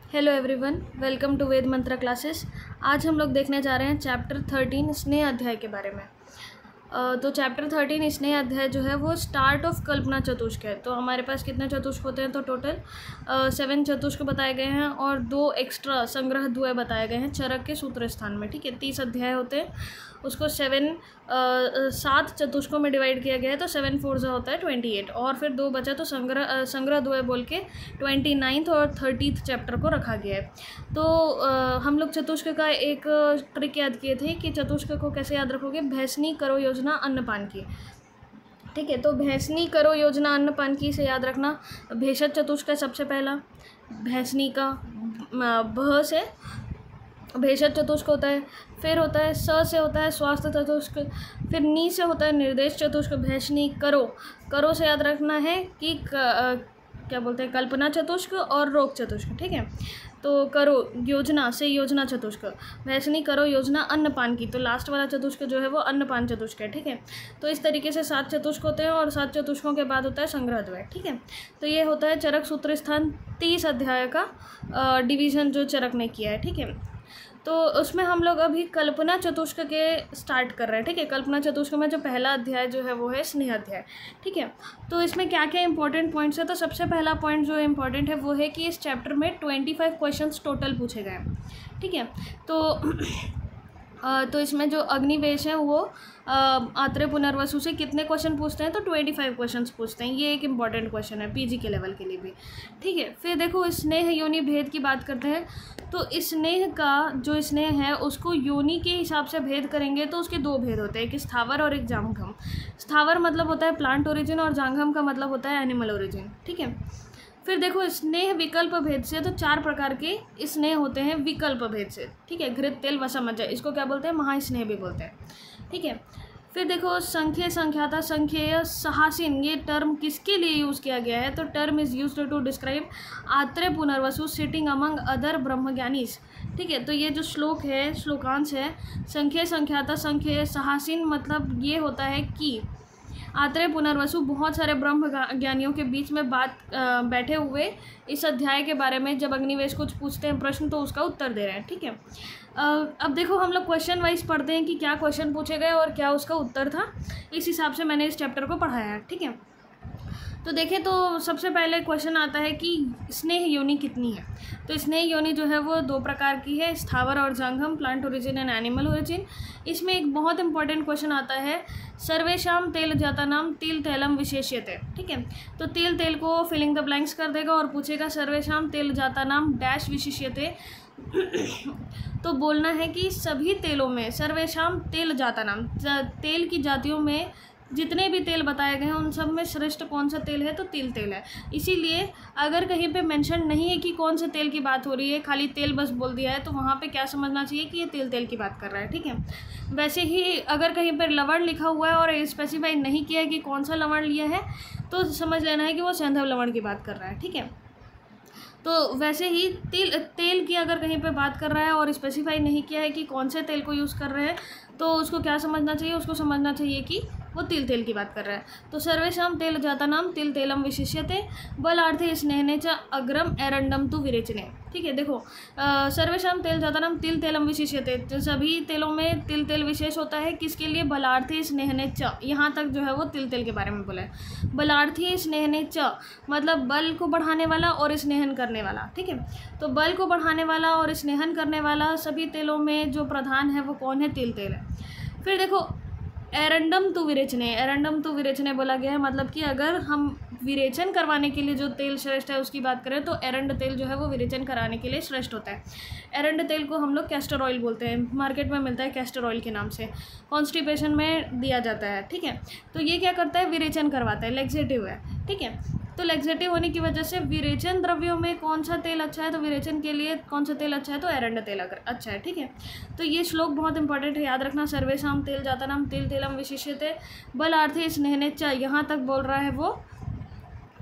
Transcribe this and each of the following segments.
Hello everyone, welcome to Ved Mantra classes. आज हम लोग देखने जा रहे हैं चैप्टर 13 स्नेह अध्याय के बारे में। तो चैप्टर 13 स्नेह अध्याय जो है वो स्टार्ट ऑफ कल्पना चतुष्क है। तो हमारे पास कितने चतुष्क होते हैं? तो टोटल 7 चतुष्क बताए गए हैं और 2 एक्स्ट्रा संग्रह द्वय बताए गए हैं चरक के सूत्र स्थान में। ठीक है, 30 अध्याय होते हैं, उसको 7 चतुष्कों में डिवाइड किया गया है। तो 7 4 होता है 28 और फिर 2 बचा तो संग्रह द्वय बोल के 29th और 30th चैप्टर को रखा गया है। तो हम लोग चतुष्क का एक ट्रिक याद किए थे कि चतुष्क को कैसे याद रखोगे। भैंसनी करो योजना अन्नपान की। ठीक है, तो भैंसनी करो योजना अन्नपान की से याद रखना। भेषज चतुष्क है सबसे पहला, भैंसनी का भ से भेषज चतुष्क होता है, फिर होता है स से होता है स्वास्थ्य चतुष्क, फिर नी से होता है निर्देश चतुष्क। भैंसनी करो से याद रखना है कि क्या बोलते हैं, कल्पना चतुष्क और रोग चतुष्क। ठीक है, तो करो योजना से योजना चतुष्क, भैंसनी करो योजना अन्नपान की, तो लास्ट वाला चतुष्क जो है वो अन्नपान चतुष्क है। ठीक है, तो इस तरीके से 7 चतुष्क होते हैं और 7 चतुष्कों के बाद होता है संग्रह द्वय। ठीक है, तो ये होता है चरक सूत्र स्थान 30 अध्याय का डिवीज़न जो चरक ने किया है। ठीक है, तो उसमें हम लोग अभी कल्पना चतुष्क के स्टार्ट कर रहे हैं। ठीक है, कल्पना चतुष्क में जो पहला अध्याय जो है वो है स्नेह अध्याय। ठीक है, तो इसमें क्या क्या इंपॉर्टेंट पॉइंट्स है? तो सबसे पहला पॉइंट जो इम्पॉर्टेंट है वो है कि इस चैप्टर में 25 क्वेश्चंस टोटल पूछे गए हैं। ठीक है, तो इसमें जो अग्निवेश है वो आत्रेय पुनर्वसु से कितने क्वेश्चन पूछते हैं? तो 25 क्वेश्चंस पूछते हैं। ये एक इम्पॉर्टेंट क्वेश्चन है पीजी के लेवल के लिए भी। ठीक है, फिर देखो स्नेह योनि भेद की बात करते हैं। तो स्नेह का जो स्नेह है उसको योनि के हिसाब से भेद करेंगे तो उसके 2 भेद होते हैं, एक स्थावर और एक जांघम। स्थावर मतलब होता है प्लांट ओरिजिन और जांघम का मतलब होता है एनिमल ओरिजिन। ठीक है, फिर देखो स्नेह विकल्प भेद से, तो 4 प्रकार के स्नेह होते हैं विकल्प भेद से। ठीक है, घृत तेल वसा मज्जा, इसको क्या बोलते हैं? महास्नेह भी बोलते हैं। ठीक है, फिर देखो संख्य संख्याता संख्येय सहासीन, ये टर्म किसके लिए यूज़ किया गया है? तो term is used to describe Atreya Punarvasu sitting among other ब्रह्मज्ञानीज। ठीक है, तो ये जो श्लोक है, श्लोकांश है, संख्य संख्याता संख्येय सहासीन, मतलब ये होता है कि आत्रेय पुनर्वसु बहुत सारे ब्रह्म ज्ञानियों के बीच में बैठे हुए इस अध्याय के बारे में जब अग्निवेश कुछ पूछते हैं प्रश्न तो उसका उत्तर दे रहे हैं। ठीक है, अब देखो हम लोग क्वेश्चन वाइज पढ़ते हैं कि क्या क्वेश्चन पूछे गए और क्या उसका उत्तर था। इस हिसाब से मैंने इस चैप्टर को पढ़ाया है। ठीक है, तो देखें तो सबसे पहले क्वेश्चन आता है कि स्नेह योनि कितनी है? तो स्नेह योनि जो है वो 2 प्रकार की है, स्थावर और जांघम, plant origin and animal origin. इसमें एक बहुत इंपॉर्टेंट क्वेश्चन आता है, सर्वेशाम तेल जाता नाम तिल तैलम विशेष्यते। ठीक है, तो तिल तेल को फिलिंग द ब्लैंक्स कर देगा और पूछेगा सर्वेशाम तेल जाता नाम डैश विशेष्यते। तो बोलना है कि सभी तेलों में, सर्वेशाम तेल जाता नाम, तेल की जातियों में जितने भी तेल बताए गए हैं उन सब में श्रेष्ठ कौन सा तेल है? तो तिल तेल है। इसीलिए अगर कहीं पे मेंशन नहीं है कि कौन से तेल की बात हो रही है, खाली तेल बस बोल दिया है, तो वहाँ पे क्या समझना चाहिए कि ये तिल तेल की बात कर रहा है। ठीक है, वैसे ही अगर कहीं पर लवण लिखा हुआ है और स्पेसिफाई नहीं किया है कि कौन सा लवण लिया है तो समझ लेना है कि वो सैंधव लवण की बात कर रहा है। ठीक है, तो वैसे ही तेल की अगर कहीं पे बात कर रहा है और स्पेसिफाई नहीं किया है कि कौन से तेल को यूज़ कर रहे हैं तो उसको क्या समझना चाहिए? उसको समझना चाहिए कि वो तिल तेल की बात कर रहा है। तो सर्वेशाम तेल जाता नाम तिल तेलम विशिष्यते बलार्थे स्नेहने च अग्रम एरंडम तु विरेचने। ठीक है, देखो सर्वेशाम तेल जाता नाम तिल तेलम विशिष्यते, तो सभी तेलों में तिल तेल विशेष होता है। किसके लिए? बलार्थे स्नेहने च, यहाँ तक जो है वो तिल तेल के बारे में बोला है। बलार्थी स्नेहने च मतलब बल को बढ़ाने वाला और स्नेहन करने वाला। ठीक है, तो बल को बढ़ाने वाला और स्नेहन करने वाला सभी तेलों में जो प्रधान है वो कौन है? तिल तेल है। फिर देखो एरंडम टू विरेचने, एरंडम टू विरेचने बोला गया है, मतलब कि अगर हम विरेचन करवाने के लिए जो तेल श्रेष्ठ है उसकी बात करें तो एरंड तेल जो है वो विरेचन कराने के लिए श्रेष्ठ होता है। एरंड तेल को हम लोग कैस्टर ऑयल बोलते हैं, मार्केट में मिलता है कैस्टर ऑयल के नाम से, कॉन्स्टिपेशन में दिया जाता है। ठीक है, तो ये क्या करता है? विरेचन करवाता है, लेक्सेटिव है। ठीक है, तो लेक्सेटिव होने की वजह से विरेचन द्रव्यों में कौन सा तेल अच्छा है? तो विरेचन के लिए कौन सा तेल अच्छा है? तो एरंड तेल अगर अच्छा है। ठीक है, तो ये श्लोक बहुत इंपॉर्टेंट है, याद रखना। सर्वेशाम तेल जाता नाम तिल तेलम विशिष्यते बलार्थे स्नेहने च, यहाँ तक बोल रहा है वो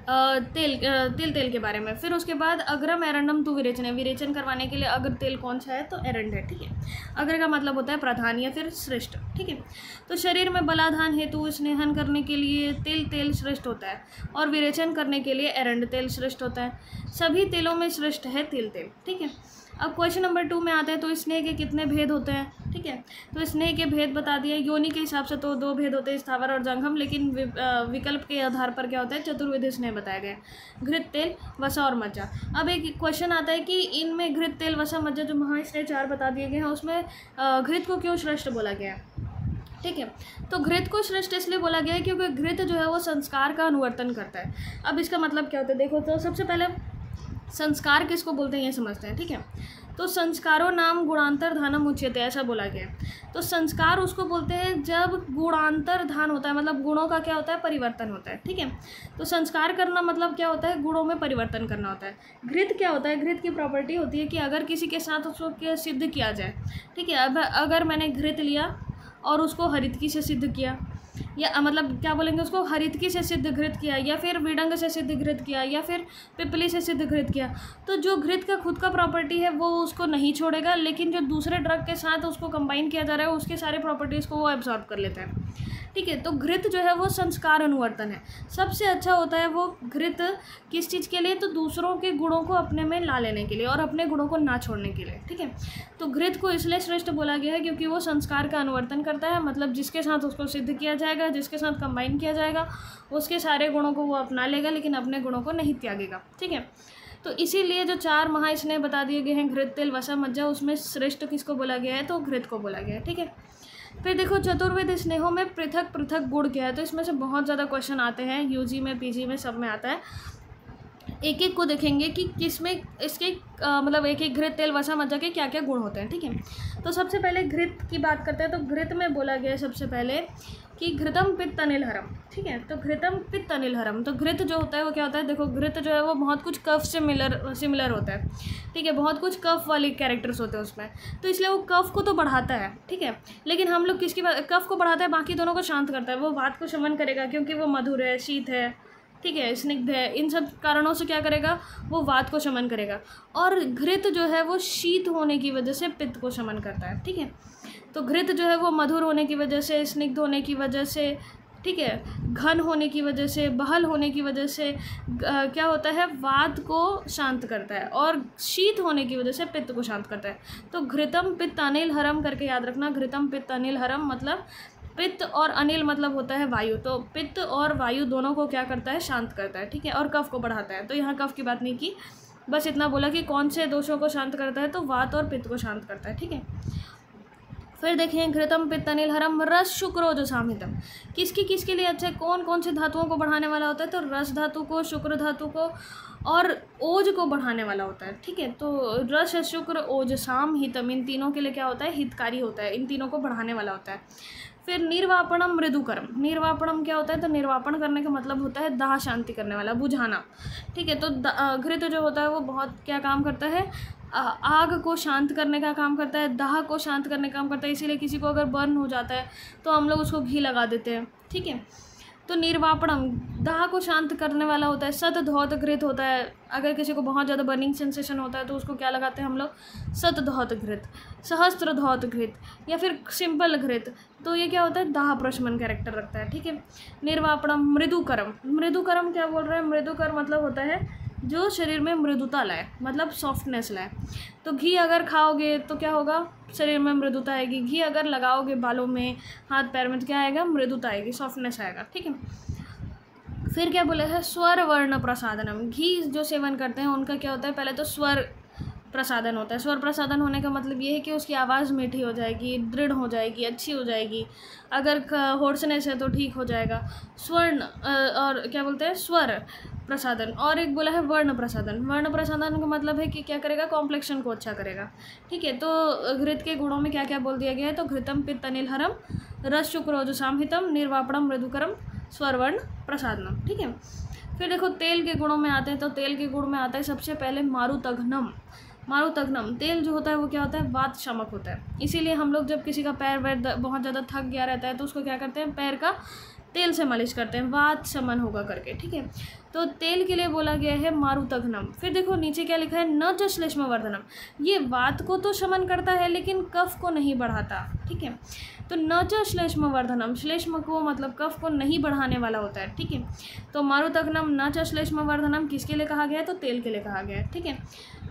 तिल के बारे में। फिर उसके बाद अग्रम एरंडम तु विरेचन है, विरेचन करवाने के लिए अग्र तेल कौन सा है तो एरंड है, ठीक है। अग्र का मतलब होता है प्रधान या फिर श्रेष्ठ, ठीक है। तो शरीर में बलाधान हेतु स्नेहन करने के लिए तिल तेल श्रेष्ठ होता है और विरेचन करने के लिए एरंड तेल श्रेष्ठ होता है। सभी तेलों में श्रेष्ठ है तिल तेल, ठीक है। अब क्वेश्चन नंबर 2 में आते हैं, तो स्नेह के कितने भेद होते हैं, ठीक है। तो स्नेह के भेद बता दिए, योनि के हिसाब से तो 2 भेद होते हैं, स्थावर और जंगम, लेकिन विकल्प के आधार पर क्या होता है चतुर्विध स्नेह बताया गया है, घृत तेल वसा और मज्जा। अब एक क्वेश्चन आता है कि इनमें घृत तेल वसा मज्जा जो महास्नेह 4 बता दिए गए हैं उसमें घृत को क्यों श्रेष्ठ बोला गया है, ठीक है। तो घृत को श्रेष्ठ इसलिए बोला गया है क्योंकि घृत जो है वो संस्कार का अनुवर्तन करता है। अब इसका मतलब क्या होता है देखो, तो सबसे पहले संस्कार किसको बोलते हैं ये समझते हैं, ठीक है। तो संस्कारों नाम गुणांतर धानम उच्यते ऐसा बोला गया है। तो संस्कार उसको बोलते हैं जब गुणांतर धान होता है, मतलब गुणों का क्या होता है परिवर्तन होता है, ठीक है। तो संस्कार करना मतलब क्या होता है गुणों में परिवर्तन करना होता है। घृत क्या होता है, घृत की प्रॉपर्टी होती है कि अगर किसी के साथ उसको सिद्ध किया जाए, ठीक है। अब अगर मैंने घृत लिया और उसको हरितकी से सिद्ध किया, या मतलब क्या बोलेंगे उसको हरितकी से सिद्ध घृत किया, या फिर विडंग से सिद्ध घृत किया, या फिर पिपली से सिद्ध घृत किया, तो जो घृत का खुद का प्रॉपर्टी है वो उसको नहीं छोड़ेगा, लेकिन जो दूसरे ड्रग के साथ उसको कंबाइन किया जा रहा है उसके सारे प्रॉपर्टीज़ को वो एब्जॉर्ब कर लेता है, ठीक है। तो घृत जो है वो संस्कार अनुवर्तन है। सबसे अच्छा होता है वो घृत किस चीज़ के लिए, तो दूसरों के गुणों को अपने में ला लेने के लिए और अपने गुणों को ना छोड़ने के लिए, ठीक है। तो घृत को इसलिए श्रेष्ठ बोला गया है क्योंकि वो संस्कार का अनुवर्तन करता है, मतलब जिसके साथ उसको सिद्ध किया जाएगा, जिसके साथ कंबाइन किया जाएगा, उसके सारे गुणों को वो अपना लेगा लेकिन अपने गुणों को नहीं त्यागेगा, ठीक है। तो इसीलिए जो 4 महास्नेह बता दिए गए हैं घृत तेल वसा मज्जा, उसमें श्रेष्ठ किसको बोला गया है तो घृत को बोला गया है, ठीक है। फिर देखो चतुर्विध स्नेहों में पृथक पृथक गुण क्या है, तो इसमें से बहुत ज़्यादा क्वेश्चन आते हैं, यूजी में पीजी में सब में आता है। एक एक को देखेंगे कि किसमें इसके मतलब एक एक घृत तेल वसा मज्जा के क्या क्या गुण होते हैं, ठीक है। तो सबसे पहले घृत की बात करते हैं, तो घृत में बोला गया है सबसे पहले कि घृतम पित्त अनिल हरम, ठीक है। तो घृतम पित्त अनिल हरम, तो घृत जो होता है वो क्या होता है, देखो घृत जो है वो बहुत कुछ कफ से सिमिलर होता है, ठीक है। बहुत कुछ कफ वाले कैरेक्टर्स होते हैं उसमें, तो इसलिए वो कफ को तो बढ़ाता है, ठीक है। लेकिन हम लोग किसकी बात, कफ को बढ़ाता है, बाकी दोनों को शांत करता है। वो वात को शमन करेगा क्योंकि वो मधुर है, शीत है, ठीक है, स्निग्ध है, इन सब कारणों से क्या करेगा वो वात को शमन करेगा। और घृत जो है वो शीत होने की वजह से पित्त को शमन करता है, ठीक है। तो घृत जो है वो मधुर होने की वजह से, स्निग्ध होने की वजह से, ठीक है, घन होने की वजह से, बहल होने की वजह से क्या होता है वात को शांत करता है, और शीत होने की वजह से पित्त को शांत करता है। तो घृतम पित्त अनिल हरम करके याद रखना, घृतम पित्त अनिल हरम मतलब पित्त और अनिल मतलब होता है वायु, तो पित्त और वायु दोनों को क्या करता है शांत करता है, ठीक है, और कफ को बढ़ाता है। तो यहाँ कफ की बात नहीं की, बस इतना बोला कि कौन से दोषों को शांत करता है, तो वात और पित्त को शांत करता है, ठीक है। फिर देखें घृतम पित्त अनिल हरम रस शुक्र ओज सामहितम, किसके लिए अच्छा है, कौन कौन से धातुओं को बढ़ाने वाला होता है, तो रस धातु को, शुक्र धातु को और ओज को बढ़ाने वाला होता है, ठीक है। तो रस शुक्र ओज साम हितम इन तीनों के लिए क्या होता है हितकारी होता है, इन तीनों को बढ़ाने वाला होता है। फिर निर्वापणम मृदुकरम, निर्वापणम क्या होता है, तो निर्वापण करने का मतलब होता है दाह शांति करने वाला, बुझाना, ठीक है। तो घृत जो होता है वो बहुत क्या काम करता है, आग को शांत करने का काम करता है, दाह को शांत करने का काम करता है। इसीलिए किसी को अगर बर्न हो जाता है तो हम लोग उसको घी लगा देते हैं, ठीक है। तो निर्वापणम दाह को शांत करने वाला होता है। सतधौत घृत होता है, अगर किसी को बहुत ज़्यादा बर्निंग सेंसेशन होता है तो उसको क्या लगाते हैं हम लोग, सतधौत घृत, सहस्त्रधौत घृत या फिर सिंपल घृत। तो ये क्या होता है दाह प्रशमन कैरेक्टर रखता है, ठीक है। निर्वापणम मृदुकरम, मृदुकरम क्या बोल रहे हैं, मृदुकर मतलब होता है जो शरीर में मृदुता लाए, मतलब सॉफ्टनेस लाए। तो घी अगर खाओगे तो क्या होगा, शरीर में मृदुता आएगी। घी अगर लगाओगे बालों में, हाथ पैर में, तो क्या आएगा, मृदुता आएगी, सॉफ्टनेस आएगा, ठीक है। फिर क्या बोले हैं, स्वर वर्ण प्रसादनम, घी जो सेवन करते हैं उनका क्या होता है, पहले तो स्वर प्रसादन होता है। स्वर प्रसादन होने का मतलब ये है कि उसकी आवाज़ मीठी हो जाएगी, दृढ़ हो जाएगी, अच्छी हो जाएगी। अगर होर्सनेस है तो ठीक हो जाएगा। स्वर्ण और क्या बोलते हैं स्वर प्रसादन, और एक बोला है वर्ण प्रसादन। वर्ण प्रसादन का मतलब है कि क्या करेगा, कॉम्प्लेक्शन को अच्छा करेगा, ठीक है। तो घृत के गुणों में क्या क्या बोल दिया गया है, तो घृतम पित्त अनिल हरम रस शुक्र ओज सामहितम निर्वापणम मृदुकरम स्वरवर्ण प्रसादनम, ठीक है। फिर देखो तेल के गुणों में आते हैं, तो तेल के गुण में आता है सबसे पहले मारुतघ्नम। मारुतघ्नम तेल जो होता है वो क्या होता है, वात शामक होता है। इसीलिए हम लोग जब किसी का पैर वैर बहुत ज़्यादा थक गया रहता है तो उसको क्या करते हैं, पैर का तेल से मालिश करते हैं, वात शमन होगा करके, ठीक है। तो तेल के लिए बोला गया है मारुतघ्नम। फिर देखो नीचे क्या लिखा है, न च श्लेष्मवर्धनम, ये वात को तो शमन करता है लेकिन कफ को नहीं बढ़ाता, ठीक है। तो न च श्लेष्मवर्धनम, श्लेष्म को मतलब कफ को नहीं बढ़ाने वाला होता है, ठीक है। तो मारुतघ्नम न च श्लेष्मवर्धनम किसके लिए कहा गया है, तो तेल के लिए कहा गया है, ठीक है।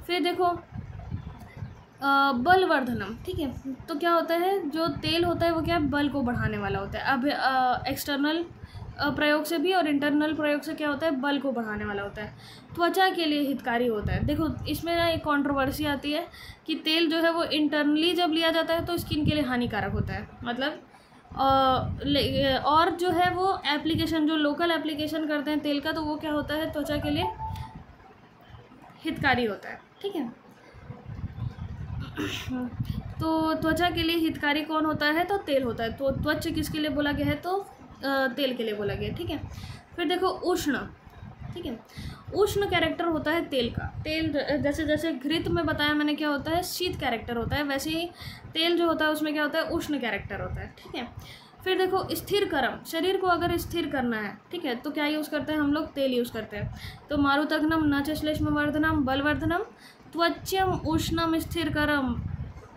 फिर देखो बलवर्धनम, ठीक है। तो क्या होता है, जो तेल होता है वो क्या है, बल को बढ़ाने वाला होता है। अब एक्सटर्नल प्रयोग से भी और इंटरनल प्रयोग से क्या होता है, बल को बढ़ाने वाला होता है। त्वचा के लिए हितकारी होता है। देखो इसमें ना एक कंट्रोवर्सी आती है कि तेल जो है वो इंटरनली जब लिया जाता है तो स्किन के लिए हानिकारक होता है, मतलब और जो है वो एप्लीकेशन, जो लोकल एप्लीकेशन करते हैं तेल का, तो वो क्या होता है, त्वचा के लिए हितकारी होता है, ठीक है। तो त्वचा के लिए हितकारी कौन होता है, तो तेल होता है। तो त्वचा किसके लिए बोला गया है, तो तेल के लिए बोला गया है, ठीक है। फिर देखो उष्ण, ठीक है। उष्ण कैरेक्टर होता है तेल का। तेल जैसे जैसे घृत में बताया मैंने क्या होता है, शीत कैरेक्टर होता है, वैसे ही तेल जो होता है उसमें क्या होता है, उष्ण कैरेक्टर होता है, ठीक है। फिर देखो स्थिर कर्म, शरीर को अगर स्थिर करना है, ठीक है, तो क्या यूज़ करते हैं हम लोग, तेल यूज़ करते हैं। तो मारुतघ्नम न च श्लेष्मवर्धनम बलवर्धनम त्वच्यम उष्णम स्थिरकरम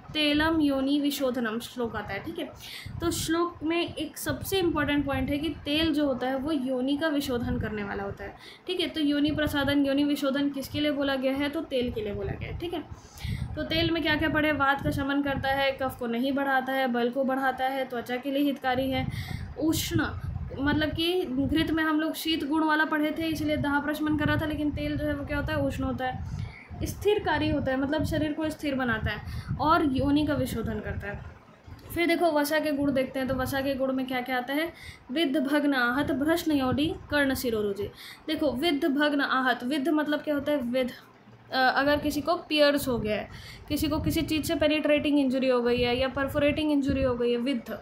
तेलम योनि विशोधनम, श्लोक आता है, ठीक है। तो श्लोक में एक सबसे इम्पॉर्टेंट पॉइंट है कि तेल जो होता है वो योनि का विशोधन करने वाला होता है, ठीक है। तो योनि प्रसादन, योनि विशोधन किसके लिए बोला गया है, तो तेल के लिए बोला गया है, ठीक है। तो तेल में क्या क्या पढ़े, वात का शमन करता है, कफ को नहीं बढ़ाता है, बल को बढ़ाता है, त्वचा के लिए हितकारी है। उष्ण मतलब कि घृत में हम लोग शीत गुण वाला पढ़े थे, इसलिए दाह प्रशमन कर रहा था, लेकिन तेल जो है वो क्या होता है, उष्ण होता है, स्थिरकारी होता है, मतलब शरीर को स्थिर बनाता है और योनि का विशोधन करता है। फिर देखो वसा के गुण देखते हैं। तो वसा के गुण में क्या क्या आता है, विद्ध भग्न आहत भ्रष्ण योनि कर्ण शिरोरुजि। देखो विद्ध भग्न आहत, विद्ध मतलब क्या होता है, विद्ध अगर किसी को पियर्स हो गया है, किसी को किसी चीज़ से पेनिट्रेटिंग इंजरी हो गई है या परफोरेटिंग इंजरी हो गई है, विद्ध।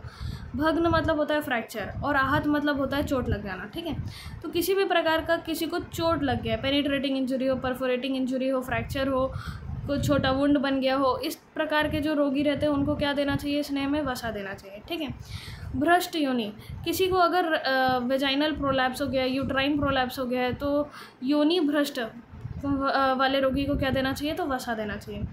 भग्न मतलब होता है फ्रैक्चर और आहत मतलब होता है चोट लग जाना, ठीक है। तो किसी भी प्रकार का किसी को चोट लग गया, पेनिट्रेटिंग इंजरी हो, परफोरेटिंग इंजरी हो, फ्रैक्चर हो, कोई छोटा वुंड बन गया हो, इस प्रकार के जो रोगी रहते हैं उनको क्या देना चाहिए, स्नेह में वसा देना चाहिए, ठीक है। भ्रष्ट योनि, किसी को अगर वेजाइनल प्रोलैप्स हो गया, यूट्राइन प्रोलैप्स हो गया है, तो योनि भ्रष्ट वाले रोगी को क्या देना चाहिए, तो वसा देना चाहिए।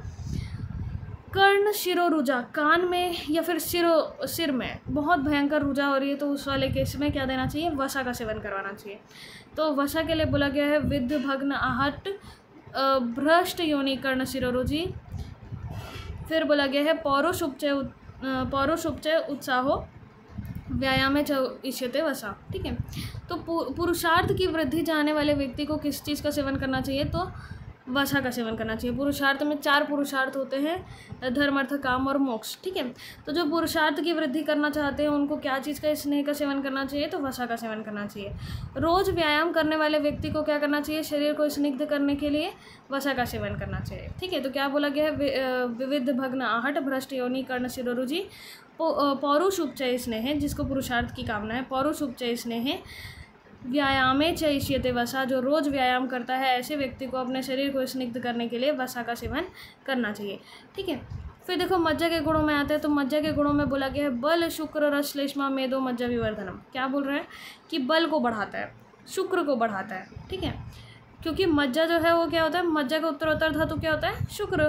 कर्ण शिरोरुजा, कान में या फिर सिर में बहुत भयंकर रुजा हो रही है, तो उस वाले केस में क्या देना चाहिए, वसा का सेवन करवाना चाहिए। तो वसा के लिए बोला गया है विद्ध भग्न आहट भ्रष्ट योनि कर्ण शिरोरुजि। फिर बोला गया है पौरुषुपचय उत्साहो व्यायामे च इष्यते वसा, ठीक है। तो पुरुषार्थ की वृद्धि चाहने वाले व्यक्ति को किस चीज़ का सेवन करना चाहिए, तो वसा का सेवन करना चाहिए। पुरुषार्थ में 4 पुरुषार्थ होते हैं, धर्म अर्थ काम और मोक्ष, ठीक है। तो जो पुरुषार्थ की वृद्धि करना चाहते हैं उनको क्या चीज़ का, स्नेह का सेवन करना चाहिए, तो वसा का सेवन करना चाहिए। रोज़ व्यायाम करने वाले व्यक्ति को क्या करना चाहिए, शरीर को स्निग्ध करने के लिए वसा का सेवन करना चाहिए, ठीक है। तो क्या बोला गया है, विविध भग्न आहट भ्रष्ट योनि कर्ण शिरोरुजि पौरुषुपचय स्नेह, जिसको पुरुषार्थ की कामना है, पौरुषुपचय स्नेह व्यायामे च इष्यते वसा, जो रोज़ व्यायाम करता है ऐसे व्यक्ति को अपने शरीर को स्निग्ध करने के लिए वसा का सेवन करना चाहिए, ठीक है। फिर देखो मज्जा के गुणों में आते हैं। तो मज्जा के गुणों में बोला गया है बल शुक्र रस श्लेष्मा मेदो मज्जा विवर्धनम। क्या बोल रहे हैं कि बल को बढ़ाता है, शुक्र को बढ़ाता है, ठीक है। क्योंकि मज्जा जो है वो क्या होता है, मज्जा का उत्तरोत्तर धातु क्या होता है, शुक्र,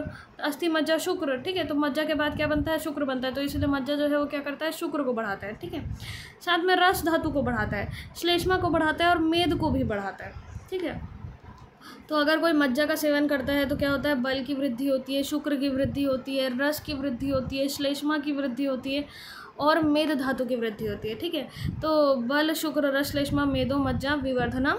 अस्थि मज्जा शुक्र, ठीक है। तो मज्जा के बाद क्या बनता है, शुक्र बनता है, तो इसलिए मज्जा जो है वो क्या करता है, शुक्र को बढ़ाता है, ठीक है। साथ में रस धातु को बढ़ाता है, श्लेष्मा को बढ़ाता है और मेद को भी बढ़ाता है, ठीक है। तो अगर कोई मज्जा का सेवन करता है तो क्या होता है, बल की वृद्धि होती है, शुक्र की वृद्धि होती है, रस की वृद्धि होती है, श्लेष्मा की वृद्धि होती है और मेद धातु की वृद्धि होती है, ठीक है। तो बल शुक्र रस श्लेष्मा मेदो मज्जा विवर्धनम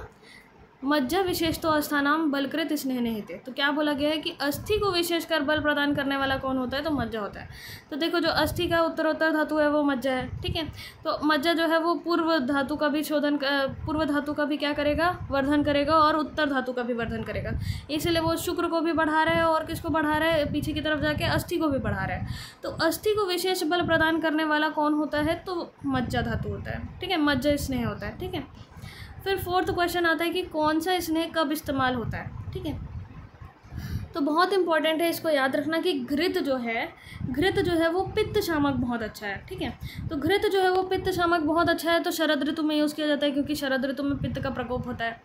मज्जा विशेष तो अस्थानाम बलकृत स्नेह निहिते। तो क्या बोला गया है कि अस्थि को विशेषकर बल प्रदान करने वाला कौन होता है, तो मज्जा होता है। तो देखो जो अस्थि का उत्तरोत्तर धातु है वो मज्जा है, ठीक है। तो मज्जा जो है वो पूर्व धातु का भी क्या करेगा, वर्धन करेगा और उत्तर धातु का भी वर्धन करेगा। इसलिए वो शुक्र को भी बढ़ा रहा है और किसको बढ़ा रहा है, पीछे की तरफ जाके अस्थि को भी बढ़ा रहा है। तो अस्थि को विशेष बल प्रदान करने वाला कौन होता है, तो मज्जा धातु होता है, ठीक है, मज्जा स्नेह होता है, ठीक है। फिर 4th क्वेश्चन आता है कि कौन सा स्नेह कब इस्तेमाल होता है, ठीक है। तो बहुत इंपॉर्टेंट है इसको याद रखना कि घृत जो है वो पित्त शामक बहुत अच्छा है। ठीक है, तो घृत जो है वो पित्त शामक बहुत अच्छा है, तो शरद ऋतु में यूज़ किया जाता है क्योंकि शरद ऋतु में पित्त का प्रकोप होता है।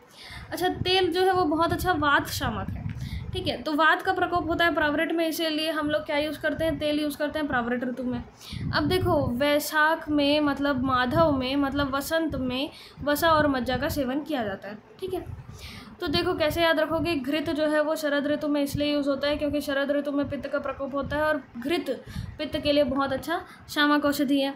अच्छा, तेल जो है वो बहुत अच्छा वात शामक है। ठीक है, तो वात का प्रकोप होता है प्रावृट में, इसीलिए हम लोग क्या यूज़ करते हैं, तेल यूज़ करते हैं प्रावृट ऋतु में। अब देखो, वैशाख में मतलब माधव में मतलब वसंत में वसा और मज्जा का सेवन किया जाता है। ठीक है, तो देखो कैसे याद रखोगे, घृत जो है वो शरद ऋतु में इसलिए यूज़ होता है क्योंकि शरद ऋतु में पित्त का प्रकोप होता है और घृत पित्त के लिए बहुत अच्छा शामक औषधि है।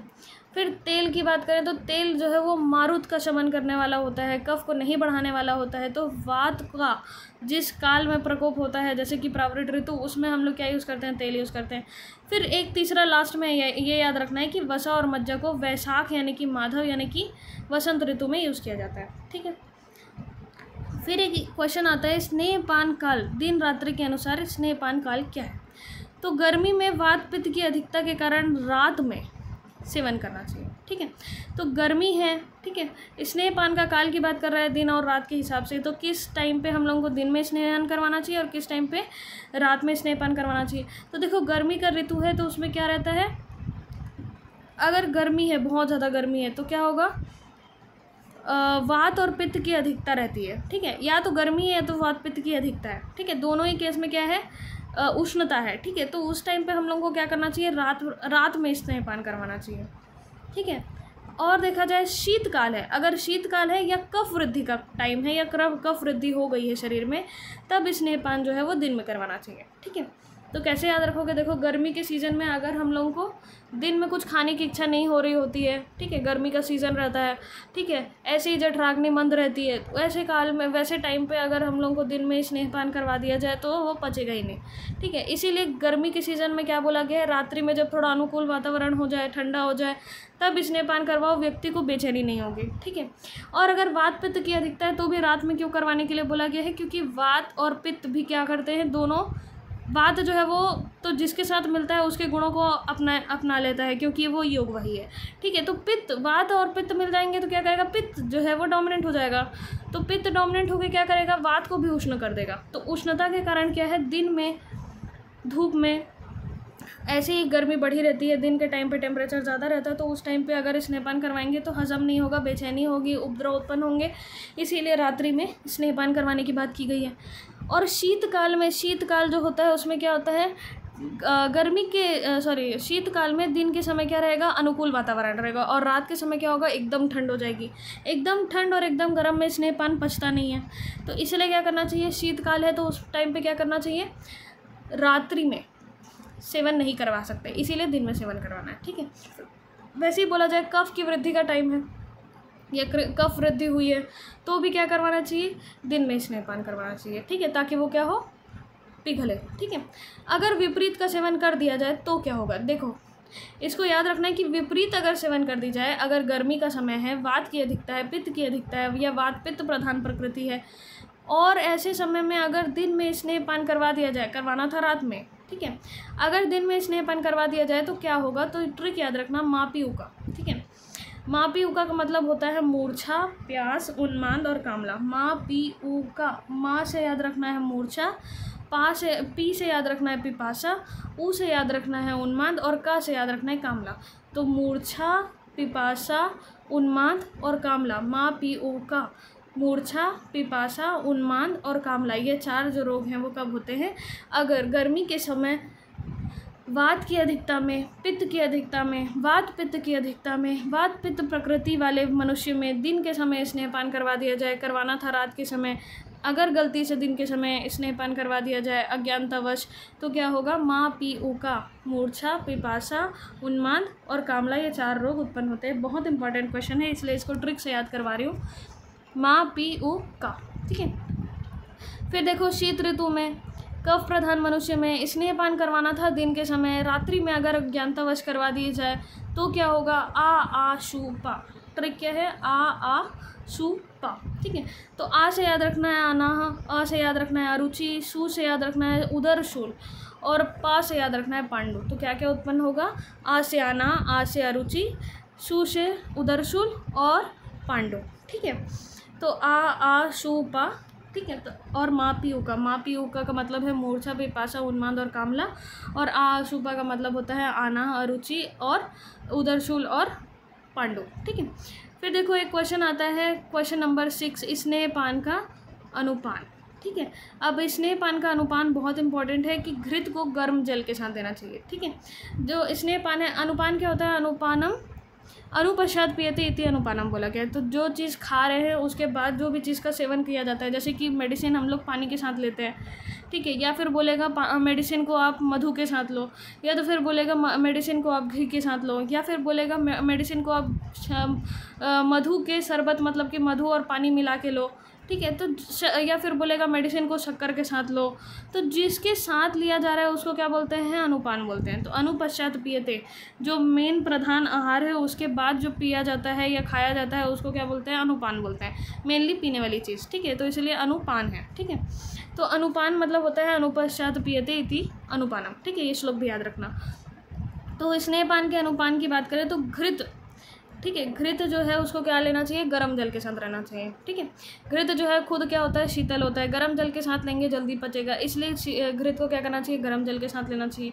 फिर तेल की बात करें तो तेल जो है वो मारुत का शमन करने वाला होता है, कफ को नहीं बढ़ाने वाला होता है। तो वात का जिस काल में प्रकोप होता है जैसे कि प्रावृट ऋतु, उसमें हम लोग क्या यूज़ करते हैं, तेल यूज़ करते हैं। फिर एक तीसरा लास्ट में ये याद रखना है कि वसा और मज्जा को वैशाख यानी कि माधव यानी कि वसंत ऋतु में यूज़ किया जाता है। ठीक है, फिर एक क्वेश्चन आता है, स्नेहपान काल दिन रात्रि के अनुसार स्नेहपान काल क्या है। तो गर्मी में वात पित्त की अधिकता के कारण रात में सेवन करना चाहिए। ठीक है, तो गर्मी है, ठीक है, स्नेहपान का काल की बात कर रहा है दिन और रात के हिसाब से, तो किस टाइम पे हम लोगों को दिन में स्नेहपान करवाना चाहिए और किस टाइम पे रात में स्नेहपान करवाना चाहिए। तो देखो, गर्मी का ऋतु है तो उसमें क्या रहता है, अगर गर्मी है, बहुत ज़्यादा गर्मी है, तो क्या होगा, वात और पित्त की अधिकता रहती है। ठीक है, या तो गर्मी है तो वात पित्त की अधिकता है। ठीक है, दोनों ही केस में क्या है, उष्णता है। ठीक है, तो उस टाइम पे हम लोगों को क्या करना चाहिए, रात में स्नेहपान करवाना चाहिए। ठीक है, और देखा जाए शीतकाल है, अगर शीतकाल है या कफ वृद्धि का टाइम है या कफ वृद्धि हो गई है शरीर में, तब स्नेहपान जो है वो दिन में करवाना चाहिए। ठीक है, तो कैसे याद रखोगे, देखो गर्मी के सीज़न में अगर हम लोगों को दिन में कुछ खाने की इच्छा नहीं हो रही होती है, ठीक है, गर्मी का सीज़न रहता है, ठीक है, ऐसे ही जठराग्नि मंद रहती है, वैसे काल में वैसे टाइम पे अगर हम लोगों को दिन में स्नेहपान करवा दिया जाए तो वो पचेगा ही नहीं। ठीक है, इसीलिए गर्मी के सीज़न में क्या बोला गया है, रात्रि में जब थोड़ा अनुकूल वातावरण हो जाए, ठंडा हो जाए, तब स्नेहपान करवाओ, व्यक्ति को बेचैनी नहीं होगी। ठीक है, और अगर वात पित्त की अधिकता है तो भी रात में क्यों करवाने के लिए बोला गया है, क्योंकि वात और पित्त भी क्या करते हैं, दोनों, वात जो है वो तो जिसके साथ मिलता है उसके गुणों को अपना लेता है क्योंकि वो योग वही है। ठीक है, तो पित्त, वात और पित्त मिल जाएंगे तो क्या करेगा, पित्त जो है वो डोमिनेंट हो जाएगा, तो पित्त डोमिनेंट होकर क्या करेगा, वात को भी उष्ण कर देगा। तो उष्णता के कारण क्या है, दिन में धूप में ऐसे ही गर्मी बढ़ी रहती है, दिन के टाइम पे टेम्परेचर ज़्यादा रहता है, तो उस टाइम पे अगर स्नेहपान करवाएंगे तो हजम नहीं होगा, बेचैनी होगी, उपद्रव उत्पन्न होंगे, इसीलिए रात्रि में स्नेहपान करवाने की बात की गई है। और शीतकाल में, शीतकाल जो होता है उसमें क्या होता है, शीतकाल में दिन के समय क्या रहेगा, अनुकूल वातावरण रहेगा, और रात के समय क्या होगा, एकदम ठंड हो जाएगी। एकदम ठंड और एकदम गर्म में स्नेहपान पचता नहीं है, तो इसलिए क्या करना चाहिए, शीतकाल है तो उस टाइम पे क्या करना चाहिए, रात्रि में सेवन नहीं करवा सकते, इसीलिए दिन में सेवन करवाना है। ठीक है, वैसे ही बोला जाए कफ की वृद्धि का टाइम है या कफ वृद्धि हुई है तो भी क्या करवाना चाहिए, दिन में स्नेहपान करवाना चाहिए। ठीक है, ताकि वो क्या हो, पिघले। ठीक है, अगर विपरीत का सेवन कर दिया जाए तो क्या होगा, देखो इसको याद रखना है कि विपरीत अगर सेवन कर दी जाए, अगर गर्मी का समय है, वात की अधिकता है, पित्त की अधिकता है या वात पित्त प्रधान प्रकृति है, और ऐसे समय में अगर दिन में स्नेहपान करवा दिया जाए, करवाना था रात में, ठीक है, अगर दिन में स्नेहपान करवा दिया जाए तो क्या होगा, तो ट्रिक याद रखना, मापी उका। ठीक है, मापी उका का मतलब होता है मूर्छा, प्यास, उन्माद और कामला। मापी उका, माँ से याद रखना है मूर्छा, पी से याद रखना है पिपासा, ऊ से याद रखना है उन्माद और का से याद रखना है कामला। तो मूर्छा, पिपासा, उन्माद और कामला, मापी उका, मूर्छा, पिपासा, उन्माद और कामला, ये 4 जो रोग हैं वो कब होते हैं, अगर गर्मी के समय वात की अधिकता में, पित्त की अधिकता में, वात पित्त की अधिकता में, वात पित्त प्रकृति वाले मनुष्य में दिन के समय स्नेहपान करवा दिया जाए, करवाना था रात के समय, अगर गलती से दिन के समय स्नेहपान करवा दिया जाए अज्ञानतावश, तो क्या होगा, माँ पी उका, मूर्छा, पिपासा, उन्माद और कामला, ये 4 रोग उत्पन्न होते हैं। बहुत इंपॉर्टेंट क्वेश्चन है, इसलिए इसको ट्रिक से याद करवा रही हूँ, माँ पी उ का। ठीक है, फिर देखो शीत ऋतु में कफ प्रधान मनुष्य में स्नेहपान करवाना था दिन के समय, रात्रि में अगर अज्ञानतावश करवा दिए जाए तो क्या होगा, आ शु पा। ट्रिक क्या है, आ शु पा। ठीक है, तो आ से याद रखना है अनाह, आ से याद रखना है अरुचि, सु से याद रखना है उदरशूल और पा से याद रखना है पांडु। तो क्या क्या उत्पन्न होगा, आ से आना, आ से अरुचि, सु से उदरशूल और पांडु। ठीक है, तो आ शु पा ठीक है। तो और मापीयूका का मतलब है मूर्छा, पिपासा, उन्माद और कामला। और आशुपा का मतलब होता है आना, अरुचि और उदरशूल और पांडु। ठीक है। फिर देखो एक क्वेश्चन आता है, क्वेश्चन नंबर 6, स्नेहपान का अनुपान। ठीक है। अब स्नेहपान का अनुपान बहुत इंपॉर्टेंट है कि घृत को गर्म जल के साथ देना चाहिए। ठीक है। जो स्नेहपान है, अनुपान क्या होता है? अनुपानम अनुपश्चात पियते इति अनुपानम बोला गया है। तो जो चीज़ खा रहे हैं उसके बाद जो भी चीज़ का सेवन किया जाता है, जैसे कि मेडिसिन हम लोग पानी के साथ लेते हैं, ठीक है, या फिर बोलेगा मेडिसिन को आप मधु के साथ लो, या तो फिर बोलेगा मेडिसिन को आप घी के साथ लो, या फिर बोलेगा मेडिसिन को आप मधु के शरबत मतलब कि मधु और पानी मिला के लो। ठीक है। तो या फिर बोलेगा मेडिसिन को शक्कर के साथ लो। तो जिसके साथ लिया जा रहा है उसको क्या बोलते हैं? अनुपान बोलते हैं। तो अनुपश्चात पियते, जो मेन प्रधान आहार है उसके बाद जो पिया जाता है या खाया जाता है उसको क्या बोलते हैं? अनुपान बोलते हैं। मेनली पीने वाली चीज़। ठीक है। तो इसलिए अनुपान है। ठीक है। तो अनुपान मतलब होता है अनुपश्चात पियते इति अनुपानम। ठीक है। ये श्लोक भी याद रखना। तो स्नेहपान के अनुपान की बात करें तो घृत, ठीक है, घृत जो है उसको क्या लेना चाहिए? गर्म जल के साथ रहना चाहिए। ठीक है। घृत जो है खुद क्या होता है? शीतल होता है। गर्म जल के साथ लेंगे जल्दी पचेगा, इसलिए घृत को क्या करना चाहिए? गर्म जल के साथ लेना चाहिए।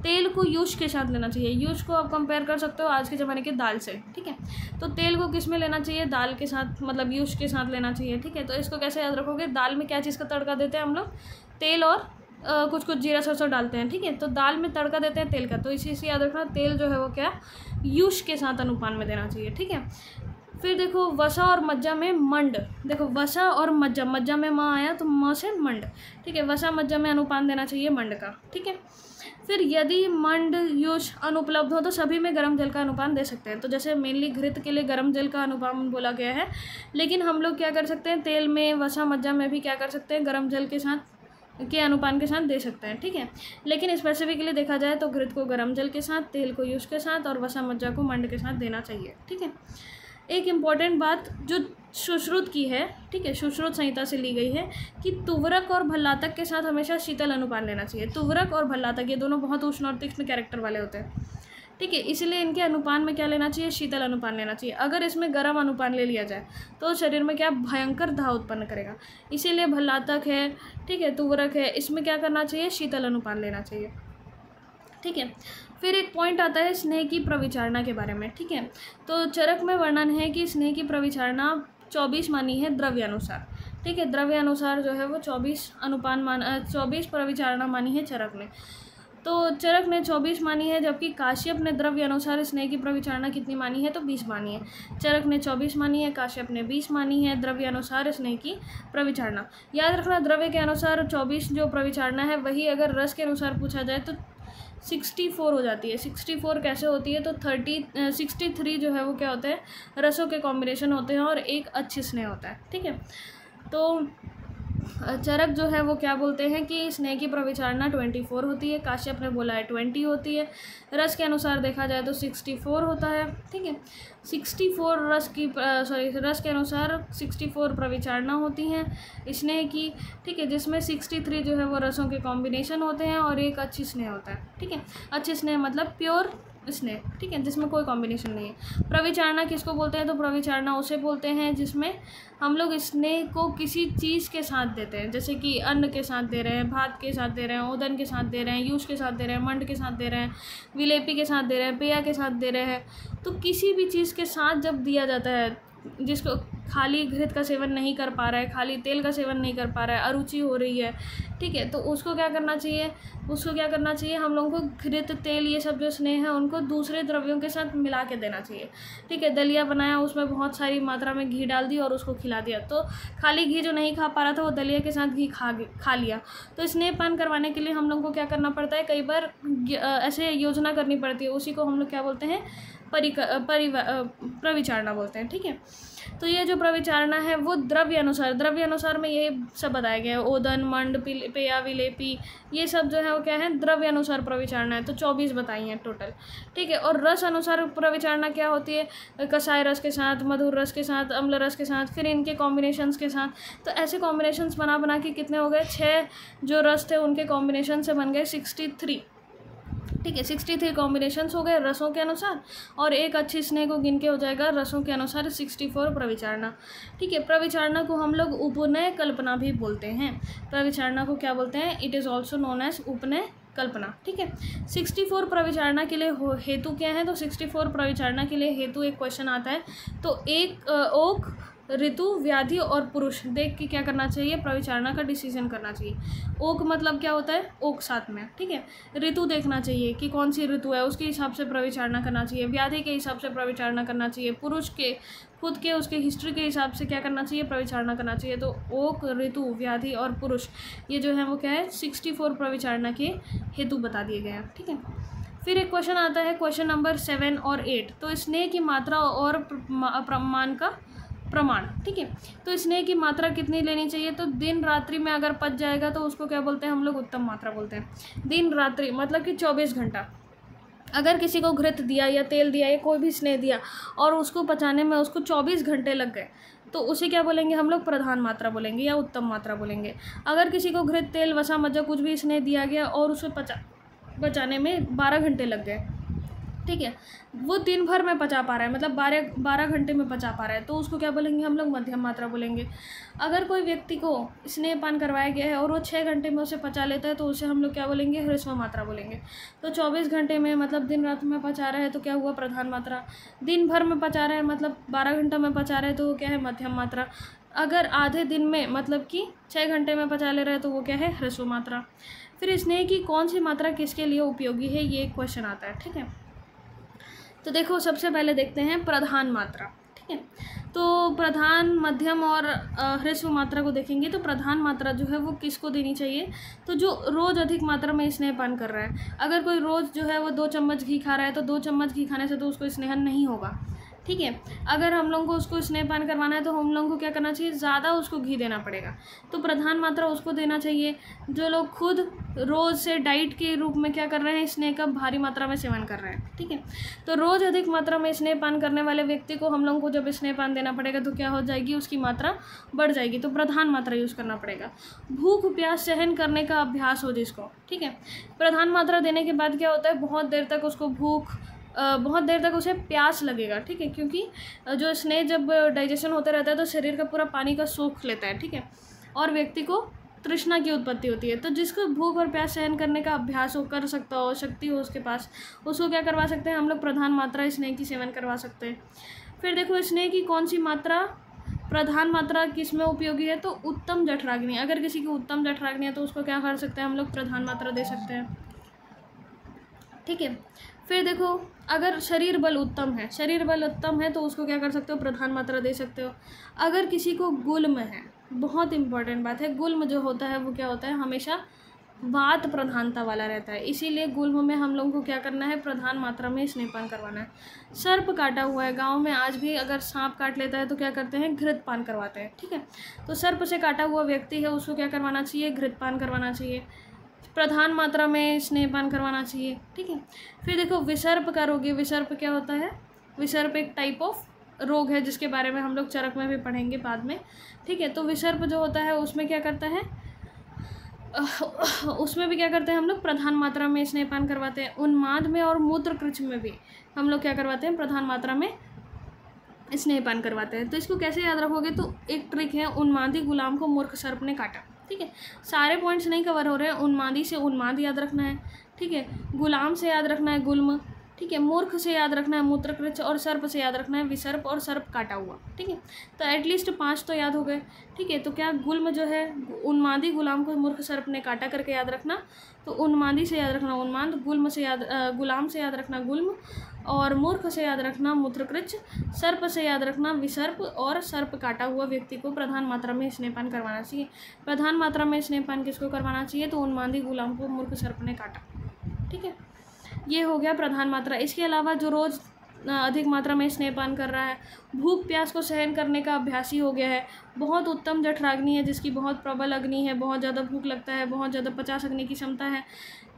तेल को यूज के साथ लेना चाहिए। यूज को आप कंपेयर कर सकते हो आज के ज़माने के दाल से। ठीक है। तो तेल को किस में लेना चाहिए? दाल के साथ, मतलब यूज के साथ लेना चाहिए। ठीक है। तो इसको कैसे याद रखोगे? दाल में क्या चीज़ का तड़का देते हैं हम लोग? तेल और कुछ कुछ जीरा सरसों डालते हैं। ठीक है। तो दाल में तड़का देते हैं तेल का, तो इसी से याद रखना तेल जो है वो क्या? यूश के साथ अनुपान में देना चाहिए। ठीक है। फिर देखो वसा और मज्जा में मंड। देखो वसा और मज्जा, मज्जा में माँ आया तो माँ से मंड। ठीक है। वसा मज्जा में अनुपान देना चाहिए मंड का। ठीक है। फिर यदि मंड यूश अनुपलब्ध हो तो सभी में गर्म जल का अनुपान दे सकते हैं। तो जैसे मेनली घृत के लिए गर्म जल का अनुपान बोला गया है, लेकिन हम लोग क्या कर सकते हैं? तेल में, वसा मज्जा में भी क्या कर सकते हैं? गर्म जल के साथ के अनुपान के साथ दे सकते हैं। ठीक है। लेकिन स्पेसिफिकली देखा जाए तो घृत को गर्म जल के साथ, तेल को यूज के साथ और वसा मज्जा को मंड के साथ देना चाहिए। ठीक है। एक इम्पॉर्टेंट बात जो सुश्रुत की है, ठीक है, सुश्रुत संहिता से ली गई है कि तुवरक और भल्लातक के साथ हमेशा शीतल अनुपान लेना चाहिए। तुवरक और भल्लातक ये दोनों बहुत उष्ण और तीक्ष्ण कैरेक्टर वाले होते हैं। ठीक है। इसलिए इनके अनुपान में क्या लेना चाहिए? शीतल अनुपान लेना चाहिए। अगर इसमें गर्म अनुपान ले लिया जाए तो शरीर में क्या? भयंकर दाह उत्पन्न करेगा। इसीलिए भल्लातक है, ठीक है, तुवरक है, इसमें क्या करना चाहिए? शीतल अनुपान लेना चाहिए। ठीक है। फिर एक पॉइंट आता है स्नेह की प्रविचारणा के बारे में। ठीक है। तो चरक में वर्णन है कि स्नेह की प्रविचारणा 24 मानी है द्रव्यानुसार। ठीक है। द्रव्यानुसार जो है वो 24 प्रविचारणा मानी है चरक ने। तो चरक ने 24 मानी है, जबकि काश्यप ने द्रव्य अनुसार स्नेह की प्रविचारणा कितनी मानी है? तो 20 मानी है। चरक ने 24 मानी है, काश्यप ने 20 मानी है द्रव्य अनुसार स्नेह की प्रविचारणा। याद रखना द्रव्य के अनुसार 24 जो प्रविचारणा है वही अगर रस के अनुसार पूछा जाए तो 64 हो जाती है। 64 कैसे होती है? तो 63 जो है वो क्या होता है? रसों के कॉम्बिनेशन होते हैं और एक अच्छी स्नेह होता है। ठीक है। तो चरक जो है वो क्या बोलते हैं कि स्नेह की प्रविचारणा 24 होती है, काश्यप ने बोला है 20 होती है। रस के अनुसार देखा जाए तो 64 होता है। ठीक है। 64 रस के अनुसार 64 प्रविचारणा होती हैं स्नेह की। ठीक है। जिसमें 63 जो है वो रसों के कॉम्बिनेशन होते हैं और एक अच्छी स्नेह होता है। ठीक है। अच्छी स्नेह मतलब प्योर स्नेह। ठीक है। जिसमें कोई कॉम्बिनेशन नहीं है। प्रविचारणा किसको बोलते हैं? तो प्रविचारणा उसे बोलते हैं जिसमें हम लोग स्नेह को किसी चीज़ के साथ देते हैं, जैसे कि अन्न के साथ दे रहे हैं, भात के साथ दे रहे हैं, ओदन के साथ दे रहे हैं, यूज के साथ दे रहे हैं, मंड के साथ दे रहे हैं, विलेपी के साथ दे रहे हैं, पेया के साथ दे रहे हैं। तो किसी भी चीज़ के साथ जब दिया जाता है, जिसको खाली घृत का सेवन नहीं कर पा रहा है, खाली तेल का सेवन नहीं कर पा रहा है, अरुचि हो रही है, ठीक है, तो उसको क्या करना चाहिए? हम लोगों को घृत, तेल, ये सब जो स्नेह है उनको दूसरे द्रव्यों के साथ मिला के देना चाहिए। ठीक है। दलिया बनाया, उसमें बहुत सारी मात्रा में घी डाल दी और उसको खिला दिया, तो खाली घी जो नहीं खा पा रहा था वो दलिया के साथ घी खा लिया। तो स्नेहपान करवाने के लिए हम लोग को क्या करना पड़ता है? कई बार ऐसे योजना करनी पड़ती है, उसी को हम लोग क्या बोलते हैं? प्रविचारणा बोलते हैं। ठीक है। तो ये जो प्रविचारणा है वो द्रव्य अनुसार में ये सब बताया गया है। ओदन, मंड, पेया, विलेपी, ये सब जो है वो क्या है? द्रव्य अनुसार प्रविचारणा है। तो 24 बताई हैं टोटल। ठीक है। और रस अनुसार प्रविचारणा क्या होती है? कसाय रस के साथ, मधुर रस के साथ, अम्ल रस के साथ, फिर इनके कॉम्बिनेशंस के साथ। तो ऐसे कॉम्बिनेशंस बना के कितने हो गए? 6 जो रस थे उनके कॉम्बिनेशन से बन गए 63। ठीक है। 63 कॉम्बिनेशंस हो गए रसों के अनुसार, और एक अच्छी स्नेह को गिन के हो जाएगा रसों के अनुसार 64 प्रविचारणा। ठीक है। प्रविचारणा को हम लोग उपनय कल्पना भी बोलते हैं। प्रविचारणा को क्या बोलते हैं? It is also known as उपनय कल्पना। ठीक है। 64 प्रविचारणा के लिए हेतु क्या है? तो 64 प्रविचारणा के लिए हेतु एक क्वेश्चन आता है, तो एक ओक, ऋतु, व्याधि और पुरुष देख के क्या करना चाहिए? प्रविचारणा का डिसीजन करना चाहिए। ओक मतलब क्या होता है? ओक साथ में। ठीक है। ऋतु देखना चाहिए कि कौन सी ऋतु है, उसके हिसाब से प्रविचारणा करना चाहिए। व्याधि के हिसाब से प्रविचारणा करना चाहिए। पुरुष के खुद के उसके हिस्ट्री के हिसाब से क्या करना चाहिए? प्रविचारणा करना चाहिए। तो ओक, ऋतु, व्याधि और पुरुष ये जो है वो क्या है? 64 प्रविचारणा के हेतु बता दिए गए हैं। ठीक है। फिर एक क्वेश्चन आता है, क्वेश्चन नंबर 7 और 8। तो स्नेह की मात्रा और प्रमाण का प्रमाण। ठीक है। तो स्नेह की मात्रा कितनी लेनी चाहिए? तो दिन रात्रि में अगर पच जाएगा तो उसको क्या बोलते हैं हम लोग? उत्तम मात्रा बोलते हैं। दिन रात्रि मतलब कि 24 घंटा। अगर किसी को घृत दिया या तेल दिया या कोई भी स्नेह दिया और उसको पचाने में उसको 24 घंटे लग गए, तो उसे क्या बोलेंगे हम लोग? प्रधान मात्रा बोलेंगे या उत्तम मात्रा बोलेंगे। अगर किसी को घृत, तेल, वसा, मज्जा कुछ भी स्नेह दिया गया और उसे पचाने में 12 घंटे लग गए, ठीक है, वो दिन भर में पचा पा रहा है, मतलब 12 घंटे में पचा पा रहा है, तो उसको क्या बोलेंगे हम लोग? मध्यम मात्रा बोलेंगे। अगर कोई व्यक्ति को स्नेहपान करवाया गया है और वो 6 घंटे में उसे पचा लेता है, तो उसे हम लोग क्या बोलेंगे? ह्रस्व मात्रा बोलेंगे। तो 24 घंटे में मतलब दिन रात में पचा रहा है तो क्या हुआ? प्रधान मात्रा। दिन भर में पचा रहा है मतलब 12 घंटा में पचा रहा है तो वो क्या है? मध्यम मात्रा। अगर आधे दिन में मतलब कि 6 घंटे में पचा ले रहा है तो वो क्या है? ह्रस्व मात्रा। फिर स्नेह की कौन सी मात्रा किसके लिए उपयोगी है, ये क्वेश्चन आता है। ठीक है। तो देखो सबसे पहले देखते हैं प्रधान मात्रा। ठीक है। तो प्रधान, मध्यम और ह्रस्व मात्रा को देखेंगे तो प्रधान मात्रा जो है वो किसको देनी चाहिए? तो जो रोज़ अधिक मात्रा में स्नेहपान कर रहा है। अगर कोई रोज़ जो है वो 2 चम्मच घी खा रहा है तो 2 चम्मच घी खाने से तो उसको स्नेहन नहीं होगा। ठीक है। अगर हम लोगों को उसको स्नेहपान करवाना है तो हम लोगों को क्या करना चाहिए? ज़्यादा उसको घी देना पड़ेगा। तो प्रधान मात्रा उसको देना चाहिए जो लोग खुद रोज़ से डाइट के रूप में क्या कर रहे हैं? स्नेह का भारी मात्रा में सेवन कर रहे हैं। ठीक है। तो रोज़ अधिक मात्रा में स्नेहपान करने वाले व्यक्ति को हम लोगों को जब स्नेहपान देना पड़ेगा तो क्या हो जाएगी? उसकी मात्रा बढ़ जाएगी। तो प्रधान मात्रा यूज़ करना पड़ेगा। भूख प्यास सहन करने का अभ्यास हो जिसको, ठीक है, प्रधान मात्रा देने के बाद क्या होता है? बहुत देर तक उसको बहुत देर तक उसे प्यास लगेगा। ठीक है। क्योंकि जो स्नेह जब डाइजेशन होता रहता है तो शरीर का पूरा पानी का सोख लेता है। ठीक है। और व्यक्ति को तृष्णा की उत्पत्ति होती है। तो जिसको भूख और प्यास सहन करने का अभ्यास हो, कर सकता हो, शक्ति हो उसके पास, उसको क्या करवा सकते हैं हम लोग? प्रधान मात्रा स्नेह की सेवन करवा सकते हैं। फिर देखो स्नेह की कौन सी मात्रा, प्रधान मात्रा किस में उपयोगी है? तो उत्तम जठराग्नि। अगर किसी की उत्तम जठराग्नि है तो उसको क्या कर सकते हैं हम लोग? प्रधान मात्रा दे सकते हैं। ठीक है। फिर देखो अगर शरीर बल उत्तम है तो उसको क्या कर सकते हो? प्रधान मात्रा दे सकते हो। अगर किसी को गुल्म है, बहुत इंपॉर्टेंट बात है, गुल्म जो होता है वो क्या होता है? हमेशा वात प्रधानता वाला रहता है, इसीलिए गुल्म में हम लोगों को क्या करना है? प्रधान मात्रा में स्नेहपान करवाना है। सर्प काटा हुआ है, गांव में आज भी अगर सांप काट लेता है तो क्या करते हैं? घृतपान करवाते हैं। ठीक है। तो सर्प से काटा हुआ व्यक्ति है उसको क्या करवाना चाहिए? घृतपान करवाना चाहिए। प्रधान मात्रा में स्नेहपान करवाना चाहिए। ठीक है। फिर देखो विसर्प का रोग है। विसर्प क्या होता है? विसर्प एक टाइप ऑफ रोग है जिसके बारे में हम लोग चरक में भी पढ़ेंगे बाद में। ठीक है। तो विसर्प जो होता है उसमें क्या करता है? उसमें भी क्या करते हैं हम लोग? प्रधान मात्रा में स्नेहपान करवाते हैं। उन्माद में और मूत्रकृच में भी हम लोग क्या करवाते हैं? प्रधान मात्रा में स्नेहपान करवाते हैं। तो इसको कैसे याद रखोगे? तो एक ट्रिक है, उन्मादी गुलाम को मूर्ख सर्प ने काटा। ठीक है। सारे पॉइंट्स नहीं कवर हो रहे हैं। उन्मादी से उन्माद याद रखना है। ठीक है। गुलाम से याद रखना है गुल्म। ठीक है। मूर्ख से याद रखना है मूत्रकृच, और सर्प से याद रखना है विसर्प और सर्प काटा हुआ। ठीक है। तो एटलीस्ट 5 तो याद हो गए। ठीक है। तो क्या गुल्म जो है, उन्मादी गुलाम को मूर्ख सर्प ने काटा करके याद रखना। तो उन्मादी से याद रखना उन्माद, गुल्म से गुलाम से याद रखना गुल्म, और मूर्ख से याद रखना मूत्रकृच, सर्प से याद रखना विसर्प, और सर्प काटा हुआ व्यक्ति को प्रधान मात्रा में स्नेहपान करवाना चाहिए। प्रधान मात्रा में स्नेहपान किसको करवाना चाहिए? तो उन्मादी गुलाम को मूर्ख सर्प ने काटा। ठीक है। ये हो गया प्रधान मात्रा। इसके अलावा जो रोज़ अधिक मात्रा में स्नेहपान कर रहा है, भूख प्यास को सहन करने का अभ्यासी हो गया है, बहुत उत्तम जठराग्नि है, जिसकी बहुत प्रबल अग्नि है, बहुत ज़्यादा भूख लगता है, बहुत ज़्यादा पचा सकने की क्षमता है,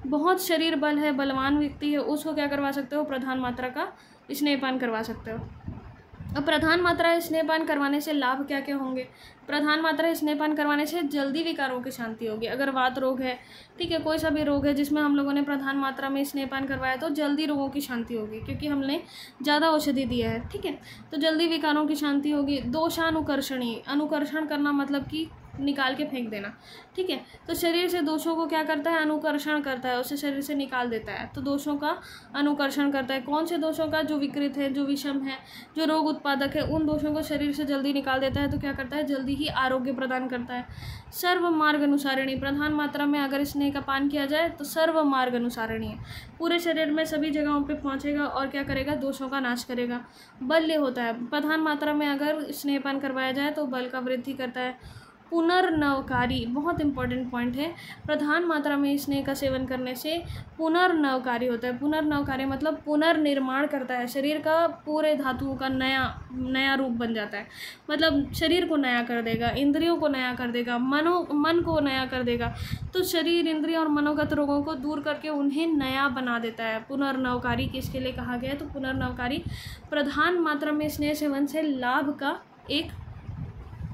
बहुत शरीर बल है, बलवान व्यक्ति है, उसको क्या करवा सकते हो? प्रधान मात्रा का स्नेहपान करवा सकते हो। अब प्रधान मात्रा स्नेहपान करवाने से लाभ क्या क्या होंगे? प्रधान मात्रा स्नेहपान करवाने से जल्दी विकारों की शांति होगी। अगर वात रोग है, ठीक है, कोई सा भी रोग है जिसमें हम लोगों ने प्रधान मात्रा में स्नेहपान करवाया तो जल्दी रोगों की शांति होगी, क्योंकि हमने ज़्यादा औषधि दिया है, ठीक है, तो जल्दी विकारों की शांति होगी। दोषानुकर्षणी, अनुकर्षण करना मतलब कि निकाल के फेंक देना, ठीक है, तो शरीर से दोषों को क्या करता है? अनुकर्षण करता है, उसे शरीर से निकाल देता है, तो दोषों का अनुकर्षण करता है। कौन से दोषों का? जो विकृत है, जो विषम है, जो रोग उत्पादक है, उन दोषों को शरीर से जल्दी निकाल देता है, तो क्या करता है? जल्दी ही आरोग्य प्रदान करता है। सर्व मार्ग अनुसारिणी, प्रधान मात्रा में अगर स्नेह का पान किया जाए तो सर्व मार्ग अनुसारिणी है, पूरे शरीर में सभी जगहों पे पहुंचेगा और क्या करेगा? दोषों का नाश करेगा। बल्य होता है, प्रधान मात्रा में अगर स्नेहपान करवाया जाए तो बल का वृद्धि करता है। पुनर्नवकारी, बहुत इंपॉर्टेंट पॉइंट है, प्रधान मात्रा में स्नेह का सेवन करने से पुनर्नवकारी होता है। पुनर्नवकारी मतलब पुनर्निर्माण करता है, शरीर का पूरे धातुओं का नया रूप बन जाता है, मतलब शरीर को नया कर देगा, इंद्रियों को नया कर देगा, मन को नया कर देगा, तो शरीर, इंद्रिय और मनोगत रोगों को दूर करके उन्हें नया बना देता है। पुनर्नवकारी किसके लिए कहा गया है? तो पुनर्नवकारी प्रधान मात्रा में स्नेह सेवन से लाभ का एक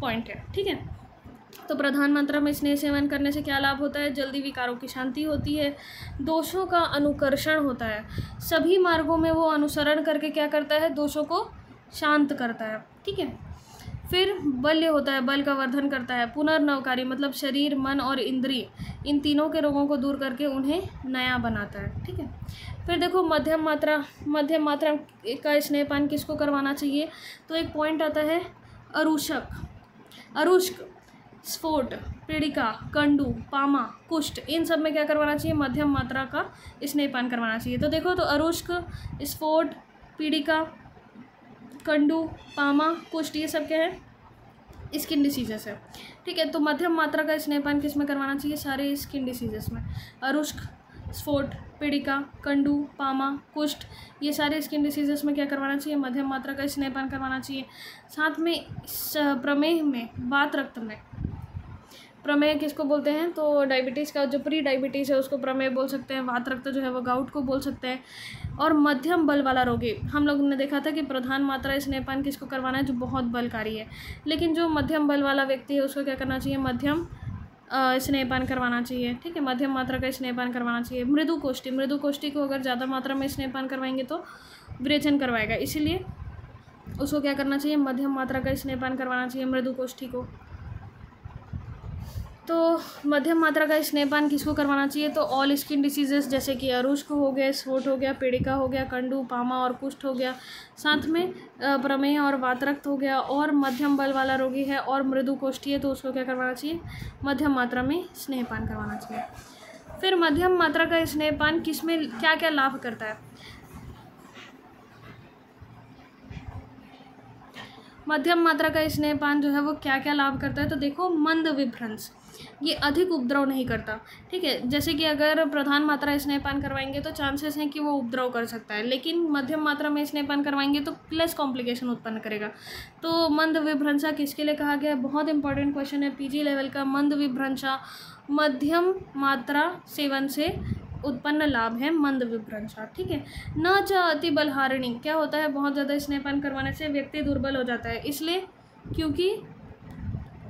पॉइंट है, ठीक है। तो प्रधान मात्रा में स्नेह सेवन करने से क्या लाभ होता है? जल्दी विकारों की शांति होती है, दोषों का अनुकर्षण होता है, सभी मार्गों में वो अनुसरण करके क्या करता है? दोषों को शांत करता है, ठीक है। फिर बल्य होता है, बल का वर्धन करता है। पुनर्नवकारी मतलब शरीर, मन और इंद्रिय, इन तीनों के रोगों को दूर करके उन्हें नया बनाता है, ठीक है। फिर देखो मध्यम मात्रा का स्नेहपान किसको करवाना चाहिए? तो एक पॉइंट आता है अरुष्क, स्फोट, पीड़िका, कंडू, पामा, कुष्ठ, इन सब में क्या करवाना चाहिए? मध्यम मात्रा का स्नेहपान करवाना चाहिए। तो देखो, तो अरुष्क, स्फोट, पीड़िका, कंडू, पामा, कुष्ठ, ये सब क्या है? स्किन डिसीजेस है, ठीक है। तो मध्यम मात्रा का स्नेहपान किस में करवाना चाहिए? सारे स्किन डिसीजेस में। अरुष्क, स्फोट, पीड़िका, कंडू, पामा, कुष्ठ, ये सारे स्किन डिसीजेस में क्या करवाना चाहिए? मध्यम मात्रा का स्नेहपान करवाना चाहिए। साथ में प्रमेह में, वात रक्त में, प्रमेह किसको बोलते हैं? तो डायबिटीज़ का जो प्री डायबिटीज़ है उसको प्रमेह बोल सकते हैं, वात रक्त जो है वो गाउट को बोल सकते हैं। और मध्यम बल वाला रोगी, हम लोगों ने देखा था कि प्रधान मात्रा स्नेहपान किसको करवाना है? जो बहुत बलकारी है, लेकिन जो मध्यम बल वाला व्यक्ति है उसको क्या करना चाहिए? मध्यम स्नेहपान करवाना चाहिए, ठीक है, मध्यम मात्रा का स्नेहपान करवाना चाहिए। मृदु कोष्ठी को अगर ज़्यादा मात्रा में स्नेहपान करवाएंगे तो विरेचन करवाएगा, इसीलिए उसको क्या करना चाहिए? मध्यम मात्रा का स्नेहपान करवाना चाहिए मृदु कोष्ठी को। तो मध्यम मात्रा का स्नेहपान किसको करवाना चाहिए? तो ऑल स्किन डिसीजेस जैसे कि अरुष्क हो गया, स्फोट हो गया, पीड़िका हो गया, कंडू, पामा और कुष्ठ हो गया, साथ में प्रमेह और वातरक्त हो गया, और मध्यम बल वाला रोगी है और मृदु कोष्ठी है तो उसको क्या करवाना चाहिए? मध्यम मात्रा में स्नेहपान करवाना चाहिए। फिर मध्यम मात्रा का स्नेहपान किस में क्या क्या लाभ करता है? मध्यम मात्रा का स्नेहपान जो है वो क्या क्या लाभ करता है? तो देखो, मंद विभ्रंश, ये अधिक उपद्रव नहीं करता, ठीक है। जैसे कि अगर प्रधान मात्रा स्नेहपान करवाएंगे तो चांसेस हैं कि वो उपद्रव कर सकता है, लेकिन मध्यम मात्रा में स्नेहपान करवाएंगे तो लेस कॉम्प्लिकेशन उत्पन्न करेगा। तो मंद विभ्रंशा किसके लिए कहा गया है? बहुत इंपॉर्टेंट क्वेश्चन है, पीजी लेवल का। मंद विभ्रंशा, मध्यम मात्रा सेवन से उत्पन्न लाभ है मंद विभ्रंशा, ठीक है। न च अति बलहारिणी, क्या होता है? बहुत ज़्यादा स्नेहपान करवाने से व्यक्ति दुर्बल हो जाता है, इसलिए क्योंकि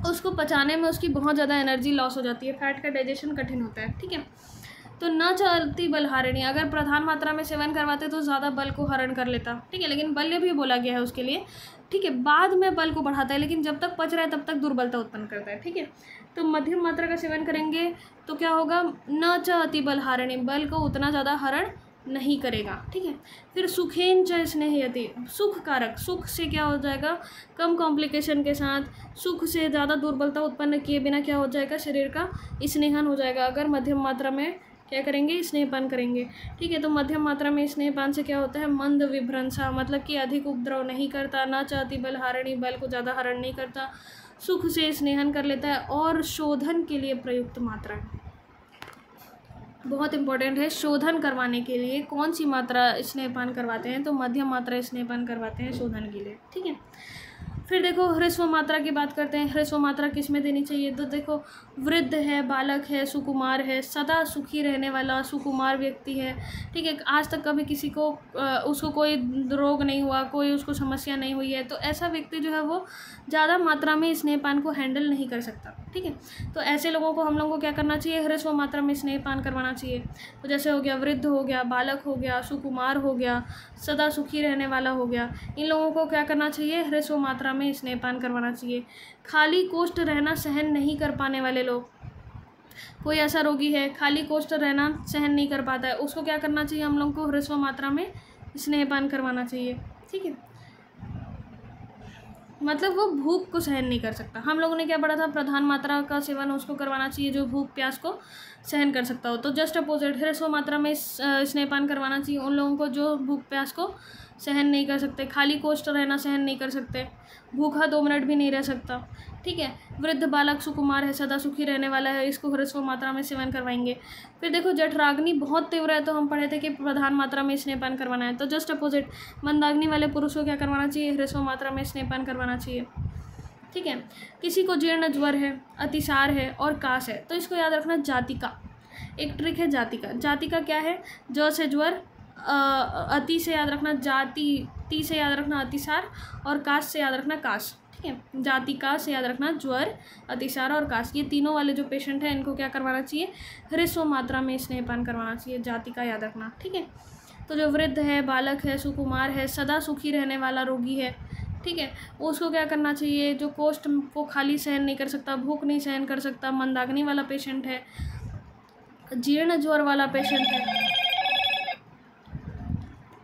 उसको पचाने में उसकी बहुत ज़्यादा एनर्जी लॉस हो जाती है, फैट का डाइजेशन कठिन होता है, ठीक है। तो न चलती बलहारिणी, अगर प्रधान मात्रा में सेवन करवाते तो ज़्यादा बल को हरण कर लेता, ठीक है, लेकिन बल्य भी बोला गया है उसके लिए, ठीक है, बाद में बल को बढ़ाता है, लेकिन जब तक पच रहा है तब तक दुर्बलता उत्पन्न करता है, ठीक है। तो मध्यम मात्रा का सेवन करेंगे तो क्या होगा? न च अति बलहारिणी, बल को उतना ज़्यादा हरण नहीं करेगा, ठीक है। फिर सुखेन च स्नेहयति, सुख कारक, सुख से क्या हो जाएगा? कम कॉम्प्लिकेशन के साथ, सुख से ज़्यादा दुर्बलता उत्पन्न किए बिना क्या हो जाएगा? शरीर का स्नेहन हो जाएगा अगर मध्यम मात्रा में क्या करेंगे? स्नेहपान करेंगे, ठीक है। तो मध्यम मात्रा में स्नेहपान से क्या होता है? मंद विभ्रंशा, मतलब कि अधिक उपद्रव नहीं करता, न च अति बलहारिणी, बल को ज़्यादा हरण नहीं करता, सुख से स्नेहन कर लेता है, और शोधन के लिए प्रयुक्त मात्रा, बहुत इंपॉर्टेंट है, शोधन करवाने के लिए कौन सी मात्रा स्नेहपान करवाते हैं? तो मध्यम मात्रा स्नेहपान करवाते हैं शोधन के लिए, ठीक है। फिर देखो ह्रस्व मात्रा की बात करते हैं। ह्रस्व मात्रा किस में देनी चाहिए, तो देखो वृद्ध है, बालक है, सुकुमार है, सदा सुखी रहने वाला सुकुमार व्यक्ति है, ठीक है, आज तक कभी किसी को उसको कोई रोग नहीं हुआ, कोई उसको समस्या नहीं हुई है, तो ऐसा व्यक्ति जो है वो ज़्यादा मात्रा में स्नेहपान को हैंडल नहीं कर सकता, ठीक है। तो ऐसे लोगों को हम लोगों को क्या करना चाहिए, ह्रस्व मात्रा में स्नेहपान करवाना चाहिए। तो जैसे हो गया वृद्ध हो गया, बालक हो गया, सुकुमार हो गया, सदा सुखी रहने वाला हो गया, इन लोगों को क्या करना चाहिए, ह्रस्व मात्रा में स्नेहपान करवाना चाहिए। खाली कोष्ठ रहना सहन नहीं कर पाने वाले लोग, कोई ऐसा रोगी है खाली कोष्ठ रहना सहन नहीं कर पाता है, उसको क्या करना चाहिए, हम लोग को ह्रस्व मात्रा में स्नेहपान करवाना चाहिए, ठीक है। मतलब वो भूख को सहन नहीं कर सकता। हम लोगों ने क्या पढ़ा था, प्रधान मात्रा का सेवन उसको करवाना चाहिए जो भूख प्यास को सहन कर सकता हो। तो जस्ट अपोजिट ह्रस्व मात्रा में स्नेहपान करवाना चाहिए उन लोगों को जो भूख प्यास को सहन नहीं कर सकते, खाली कोष्ठ रहना सहन नहीं कर सकते, भूखा 2 मिनट भी नहीं रह सकता, ठीक है। वृद्ध, बालक, सुकुमार है, सदा सुखी रहने वाला है, इसको ह्रस्व मात्रा में सेवन करवाएंगे। फिर देखो जठराग्नि बहुत तीव्र है, तो हम पढ़े थे कि प्रधान मात्रा में स्नेहपान करवाना है। तो जस्ट अपोजिट मंदाग्नि वाले पुरुष को क्या करवाना चाहिए, ह्रस्व मात्रा में स्नेहपान करवाना चाहिए, ठीक है। किसी को जीर्ण ज्वर है, अतिसार है और कास है, तो इसको याद रखना जातिका, एक ट्रिक है जातिका। जातिका क्या है, ज से ज्वर, अति से याद रखना जाति, ती से याद रखना अतिसार और कास से याद रखना कास, ठीक है। जातिका से याद रखना ज्वर, अतिसार और कास, ये तीनों वाले जो पेशेंट हैं इनको क्या करवाना चाहिए, ह्रस्व मात्रा में स्नेहपान करवाना चाहिए, जातिका याद रखना, ठीक है। तो जो वृद्ध है, बालक है, सुकुमार है, सदा सुखी रहने वाला रोगी है, ठीक है, उसको क्या करना चाहिए, जो कोष्ठ को खाली सहन नहीं कर सकता, भूख नहीं सहन कर सकता, मंदाग्नि वाला पेशेंट है, जीर्ण ज्वर वाला पेशेंट है,